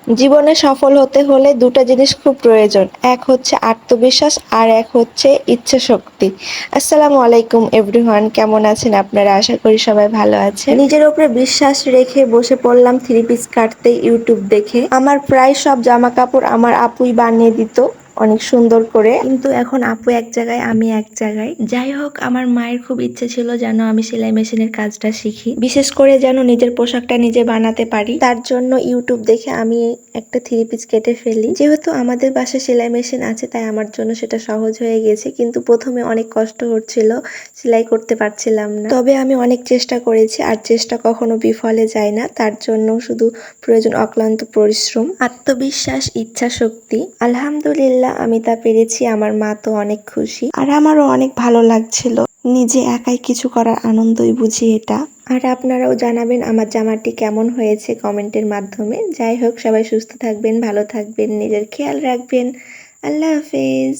জীবনে সফল হতে হলে দুটো জিনিস খুব প্রয়োজন। এক হচ্ছে আত্মবিশ্বাস আর এক হচ্ছে ইচ্ছাশক্তি। আসসালামু আলাইকুম এভরিওয়ান, কেমন আছেন আপনারা? আশা করি সবাই ভালো আছেন। নিজের উপরে বিশ্বাস রেখে বসে পড়লাম থ্রি পিস কাটতে ইউটিউব দেখে। আমার প্রায় সব জামা কাপড় আমার আপুই বানিয়ে দিত অনেক সুন্দর করে, কিন্তু এখন আপু এক জায়গায় আমি এক জায়গায়। যাই হোক, আমার মায়ের খুব ইচ্ছে ছিল যেন আমি সেলাই মেশিনের কাজটা শিখি, বিশেষ করে যেন নিজের পোশাকটা নিজে বানাতে পারি। তার জন্য ইউটিউব দেখে আমি একটা থ্রি পিস কেটে ফেলি। যেহেতু আমাদের বাসায় সেলাই মেশিন আছে তাই আমার জন্য সেটা সহজ হয়ে গেছে, কিন্তু প্রথমে অনেক কষ্ট হচ্ছিল, সেলাই করতে পারছিলাম না। তবে আমি অনেক চেষ্টা করেছি, আর চেষ্টা কখনো বিফলে যায় না। তার জন্য শুধু প্রয়োজন অক্লান্ত পরিশ্রম, আত্মবিশ্বাস, ইচ্ছা শক্তি। আলহামদুলিল্লাহ আমি তা পেরেছি। আমার মা তো অনেক খুশি, আর আমারও অনেক ভালো লাগছিল। নিজে একাই কিছু করার আনন্দই বুঝি এটা। আর আপনারাও জানাবেন আমার জামাটি কেমন হয়েছে কমেন্টের মাধ্যমে। যাই হোক, সবাই সুস্থ থাকবেন, ভালো থাকবেন, নিজের খেয়াল রাখবেন। আল্লাহ হাফেজ।